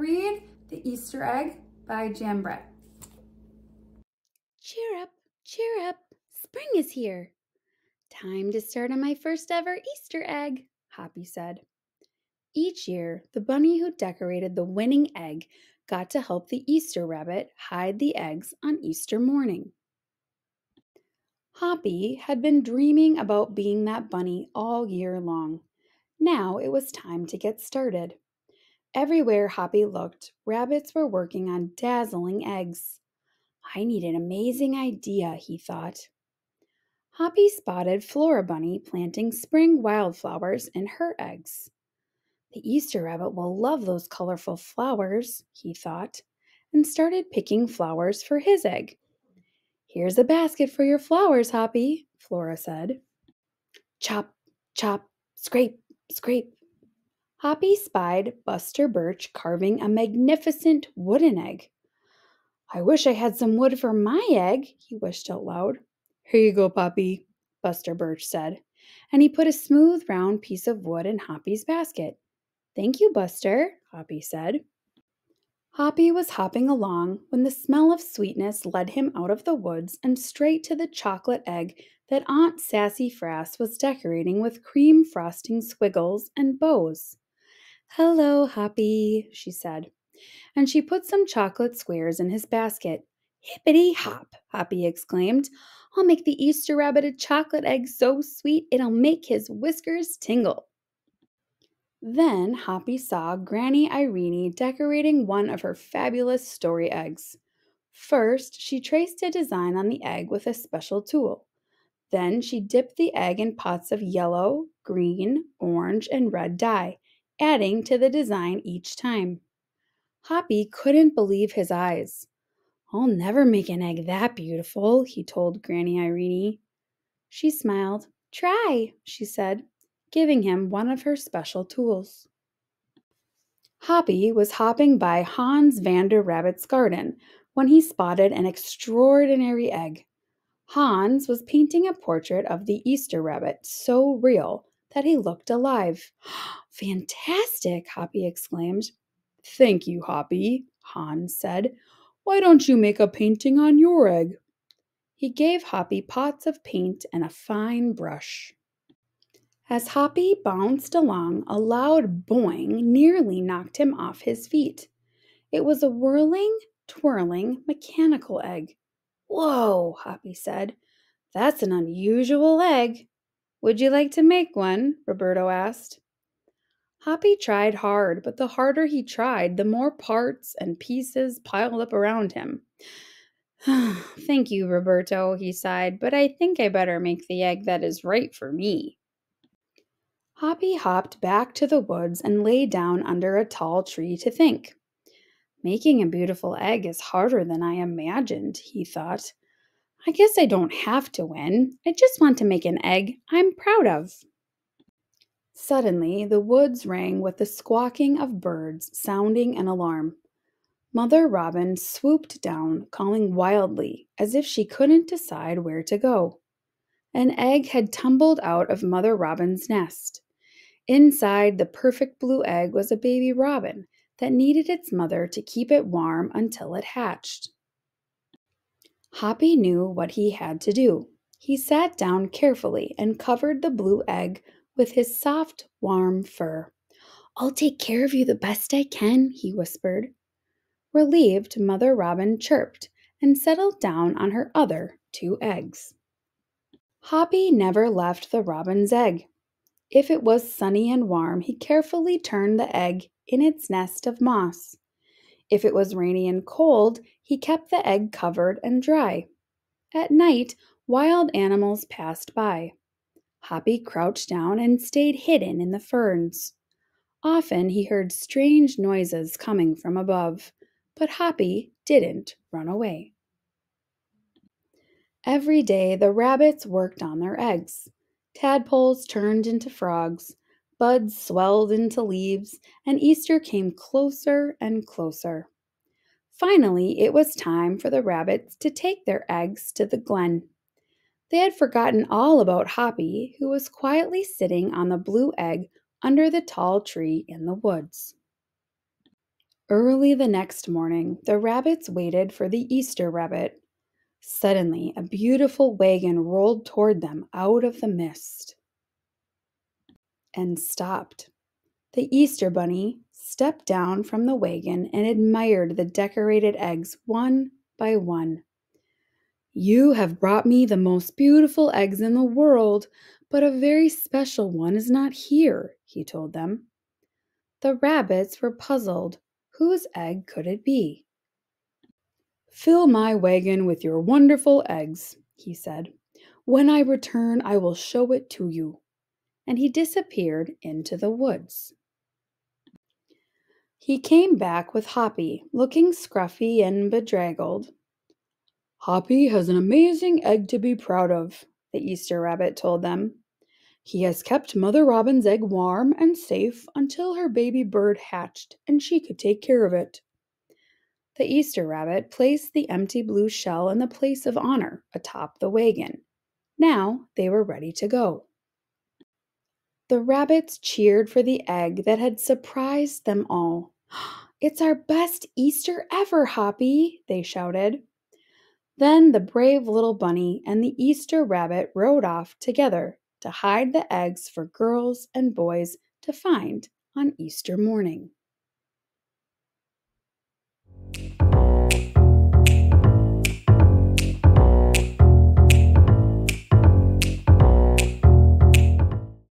read The Easter Egg by Jan Brett. Cheer up, spring is here. Time to start on my first ever Easter egg, Hoppy said. Each year, the bunny who decorated the winning egg got to help the Easter rabbit hide the eggs on Easter morning. Hoppy had been dreaming about being that bunny all year long. Now it was time to get started. Everywhere Hoppy looked, rabbits were working on dazzling eggs. I need an amazing idea, he thought. Hoppy spotted Flora Bunny planting spring wildflowers in her eggs. The Easter rabbit will love those colorful flowers, he thought, and started picking flowers for his egg. Here's a basket for your flowers, Hoppy, Flora said. Chop, chop, scrape, scrape. Hoppy spied Buster Birch carving a magnificent wooden egg. I wish I had some wood for my egg, he wished out loud. Here you go, Poppy, Buster Birch said, and he put a smooth round piece of wood in Hoppy's basket. Thank you, Buster, Hoppy said. Hoppy was hopping along when the smell of sweetness led him out of the woods and straight to the chocolate egg that Aunt Sassy Frass was decorating with cream frosting squiggles and bows. Hello, Hoppy, she said, and she put some chocolate squares in his basket. Hippity hop, Hoppy exclaimed. I'll make the Easter rabbit a chocolate egg so sweet it'll make his whiskers tingle. Then Hoppy saw Granny Irene decorating one of her fabulous story eggs. First, she traced a design on the egg with a special tool. Then she dipped the egg in pots of yellow, green, orange, and red dye, adding to the design each time. Hoppy couldn't believe his eyes. I'll never make an egg that beautiful, he told Granny Irene. She smiled. Try, she said, giving him one of her special tools. Hoppy was hopping by Hans Vander Rabbit's garden when he spotted an extraordinary egg. Hans was painting a portrait of the Easter rabbit so real that he looked alive. Fantastic, Hoppy exclaimed. Thank you, Hoppy, Hans said. Why don't you make a painting on your egg? He gave Hoppy pots of paint and a fine brush. As Hoppy bounced along, a loud boing nearly knocked him off his feet. It was a whirling, twirling, mechanical egg. Whoa, Hoppy said. That's an unusual egg. Would you like to make one? Roberto asked. Hoppy tried hard, but the harder he tried, the more parts and pieces piled up around him. Thank you, Roberto, he sighed, but I think I better make the egg that is right for me. Hoppy hopped back to the woods and lay down under a tall tree to think. Making a beautiful egg is harder than I imagined, he thought. I guess I don't have to win. I just want to make an egg I'm proud of. Suddenly, the woods rang with the squawking of birds, sounding an alarm. Mother Robin swooped down, calling wildly, as if she couldn't decide where to go. An egg had tumbled out of Mother Robin's nest. Inside the perfect blue egg was a baby robin that needed its mother to keep it warm until it hatched. Hoppy knew what he had to do. He sat down carefully and covered the blue egg with his soft, warm fur. I'll take care of you the best I can, he whispered. Relieved, Mother Robin chirped and settled down on her other 2 eggs. Hoppy never left the robin's egg. If it was sunny and warm, he carefully turned the egg in its nest of moss. If it was rainy and cold, he kept the egg covered and dry. At night, wild animals passed by. Hoppy crouched down and stayed hidden in the ferns. Often he heard strange noises coming from above, but Hoppy didn't run away. Every day the rabbits worked on their eggs. Tadpoles turned into frogs, buds swelled into leaves, and Easter came closer and closer. Finally, it was time for the rabbits to take their eggs to the glen. They had forgotten all about Hoppy, who was quietly sitting on the blue egg under the tall tree in the woods. Early the next morning, the rabbits waited for the Easter rabbit. Suddenly, a beautiful wagon rolled toward them out of the mist and stopped. The Easter bunny stepped down from the wagon and admired the decorated eggs one by one. "You have brought me the most beautiful eggs in the world, but a very special one is not here," he told them. The rabbits were puzzled. Whose egg could it be? "Fill my wagon with your wonderful eggs," he said. "When I return, I will show it to you." And he disappeared into the woods. He came back with Hoppy, looking scruffy and bedraggled. "Hoppy has an amazing egg to be proud of," the Easter rabbit told them. "He has kept Mother Robin's egg warm and safe until her baby bird hatched and she could take care of it." The Easter rabbit placed the empty blue shell in the place of honor atop the wagon. Now they were ready to go. The rabbits cheered for the egg that had surprised them all. "It's our best Easter ever, Hoppy!" they shouted. Then the brave little bunny and the Easter rabbit rode off together to hide the eggs for girls and boys to find on Easter morning.